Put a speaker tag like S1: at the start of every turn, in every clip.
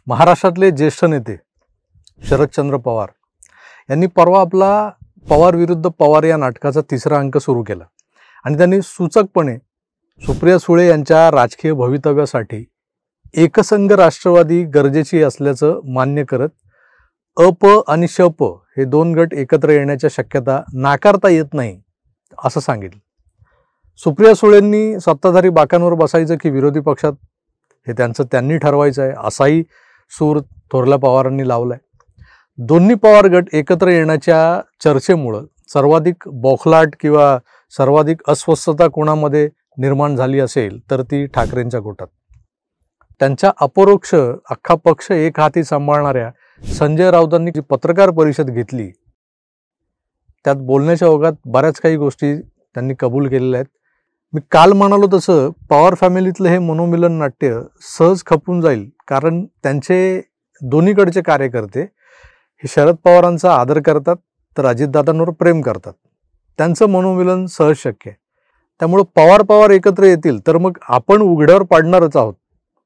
S1: महाराष्ट्रातले ज्येष्ठ नेते शरदचंद्र पवार यांनी परवा आपला पवार विरुद्ध पवार या नाटकाचा तिसरा अंक सुरू केला आणि त्यांनी सूचकपणे सुप्रिया सुळे यांच्या राजकीय भवितव्यासाठी एकसंघ राष्ट्रवादी गरजेची असल्याचं मान्य करत अप आणि शप हे दोन गट एकत्र येण्याच्या शक्यता नाकारता येत नाही असं सांगितलं. सुप्रिया सुळेंनी सत्ताधारी बाकांवर बसायचं की विरोधी पक्षात हे त्यांनी ठरवायचं आहे असाही सूर थोरल्या पवारांनी लावलाय. दोन्ही पवार गट एकत्र येण्याच्या चर्चेमुळं सर्वाधिक बौखलाट किंवा सर्वाधिक अस्वस्थता कोणामध्ये निर्माण झाली असेल तर ती ठाकरेंच्या गोटात. त्यांच्या अपरोक्ष अख्खा पक्ष एक हाती सांभाळणाऱ्या संजय राऊतांनी जी पत्रकार परिषद घेतली त्यात बोलण्याच्या ओघात बऱ्याच काही गोष्टी त्यांनी कबूल केलेल्या आहेत. मी काल म्हणालो तसं पवार फॅमिलीतलं हे मनोमिलन नाट्य सहज खपून जाईल, कारण त्यांचे दोन्हीकडचे कार्यकर्ते हे शरद पवारांचा आदर करतात तर अजितदादांवर प्रेम करतात. त्यांचं मनोमिलन सहज शक्य आहे. त्यामुळं पवार एकत्र येतील तर मग आपण उघड्यावर पाडणारच आहोत.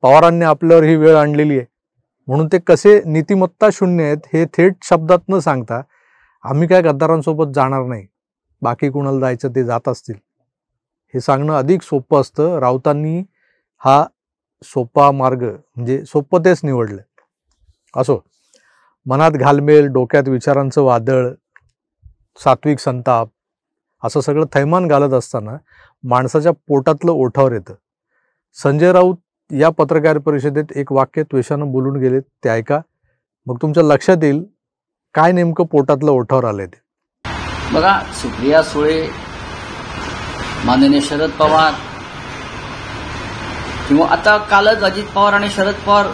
S1: पवारांनी आपल्यावर ही वेळ आणलेली आहे म्हणून ते कसे नीतिमत्ता शून्य आहेत हे थेट शब्दात न सांगता आम्ही काय गद्दारांसोबत जाणार नाही, बाकी कुणाला जायचं ते जात असतील, हे सांगणं अधिक सोपं असतं. राऊतांनी हा सोपा मार्ग म्हणजे सोपं तेच निवडलं. असो, मनात घालमेल, डोक्यात विचारांचं वादळ, सात्विक संताप असं सगळं थैमान घालत असताना माणसाच्या पोटातलं ओठावर येतं. संजय राऊत या पत्रकार परिषदेत एक वाक्य त्वेषानं बोलून गेलेत, ते ऐका, मग तुमच्या लक्षात येईल काय नेमकं पोटातलं ओठावर आलंय ते.
S2: बघा, सुप्रिया सुळे, माननीय शरद पवार किंवा आता कालच अजित पवार आणि शरद पवार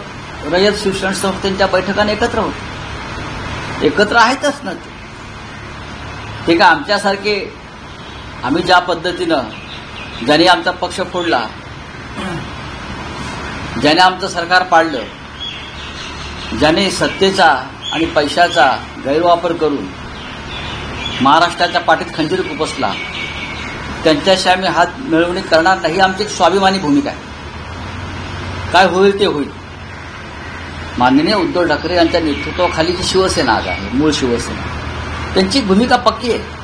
S2: रयत शिक्षण संस्थेच्या बैठकाने एकत्र होते. एकत्र आहेतच ना ते का आमच्यासारखे आम्ही ज्या पद्धतीनं ज्याने आमचा पक्ष फोडला, ज्याने आमचं सरकार पाडलं, ज्याने सत्तेचा आणि पैशाचा गैरवापर करून महाराष्ट्राच्या पाठीत खंजीर खुपसला, त्यांच्याशी आम्ही हात मिळवणी करणार नाही. आमची एक स्वाभिमानी भूमिका आहे. काय होईल ते होईल. माननीय उद्धव ठाकरे यांच्या नेतृत्वाखाली जी शिवसेना आज आहे, मूळ शिवसेना, त्यांची भूमिका पक्की आहे.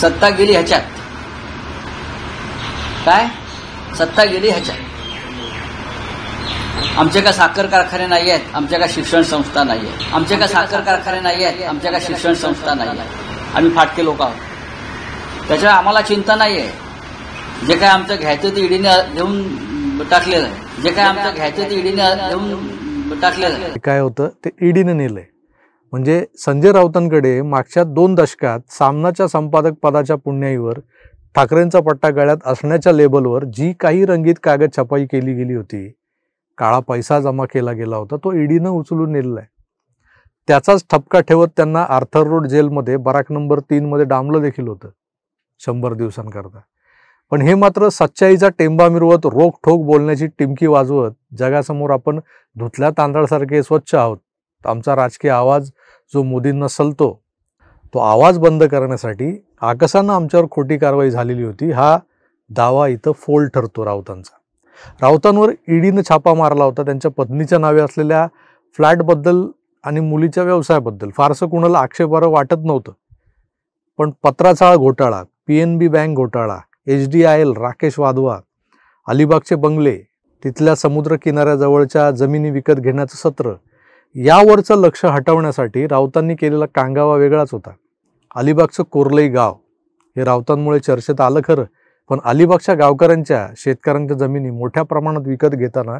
S2: सत्ता गेली ह्याच्यात, काय सत्ता गेली ह्याच्यात. आमचे का साखर कारखाने नाही आहेत, आमच्या का शिक्षण संस्था नाही आहेत, आमचे का साखर कारखाने नाही आहेत, आमच्या का शिक्षण संस्था नाही आहेत. आम्ही फाटके लोक आहोत. त्याच्यामुळे आम्हाला चिंता नाही आहे. जे काय आमचं घ्यायचं ते ईडीने घेऊन टाकलेलं आहे. जे काय आमचं घ्यायचं ते ईडीने घेऊन टाकलेलं आहे.
S1: काय होतं ते ईडीने नेलंय. म्हणजे संजय राऊतांकडे मागच्या 2 दशकात सामनाच्या संपादक पदाच्या पुण्याईवर ठाकरेंचा पट्टा गळ्यात असण्याच्या लेबलवर जी काही रंगीत कागद छपाई केली गेली होती, काळा पैसा जमा केला गेला होता, तो ईडीनं उचलून नेलेला आहे. त्याचाच ठपका ठेवत त्यांना आर्थर रोड जेलमध्ये बराक नंबर 3 मध्ये डांबलं देखील होतं 100 दिवसांकरता. पण हे मात्र सच्चाईचा टेंबा मिरवत रोखठोक बोलण्याची टिमकी वाजवत जगासमोर आपण धुतल्या तांदळासारखे स्वच्छ आहोत. आमचा राजकीय आवाज जो मोदींना सलतो, तो आवाज बंद करण्यासाठी आकसानं आमच्यावर खोटी कारवाई झालेली होती, हा दावा इथं फोल ठरतो राऊतांचा. राऊतांवर ईडीनं छापा मारला होता त्यांच्या पत्नीच्या नावे असलेल्या फ्लॅटबद्दल आणि मुलीच्या व्यवसायाबद्दल. फारसं कुणाला आक्षेपार्ह वाटत नव्हतं. पण पत्राचाळ घोटाळा, PNB बँक घोटाळा, HDIL, राकेश वाधवा, अलिबागचे बंगले, तिथल्या समुद्र किनाऱ्याजवळच्या जमिनी विकत घेण्याचं सत्र, यावरचं लक्ष हटवण्यासाठी राऊतांनी केलेला कांगावा वेगळाच होता. अलिबागचं कोरलई गाव हे राऊतांमुळे चर्चेत आलं खरं, पण अलिबागच्या गावकऱ्यांच्या, शेतकऱ्यांच्या जमिनी मोठ्या प्रमाणात विकत घेताना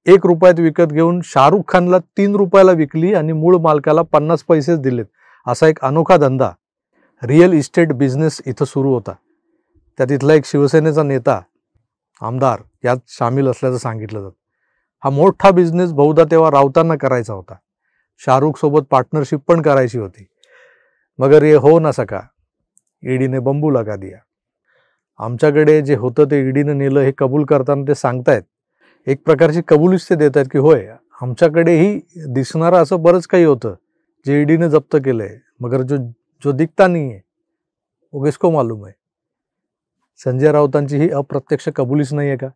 S1: 1 रुपयात विकत घेऊन शाहरुख खानला 3 रुपयाला विकली आणि मूळ मालकाला 50 पैसेच दिलेत, असा एक अनोखा धंदा, रिअल इस्टेट बिझनेस इथं सुरू होता. त्यात इथला एक शिवसेनेचा नेता, आमदार यात सामील असल्याचं सांगितलं जातं. हा मोठा बिझनेस बहुधा तेव्हा राऊतांना करायचा होता. शाहरुख सोबत पार्टनरशिप पण करायची होती. मगर ये हो ना सका, ईडीने बंबू लगा दिया. आमच्याकडे जे होतं ते ईडीनं नेलं हे कबूल करताना ते सांगतायत, एक प्रकारची कबुलीच ते देत आहेत की होय, आमच्याकडेही दिसणारं असं बरंच काही होतं जे ईडीने जप्त केलंय, मगर जो दिखता नहीं है वो किसको मालूम है. संजय राऊतांची ही अप्रत्यक्ष कबुलीच नाही आहे का?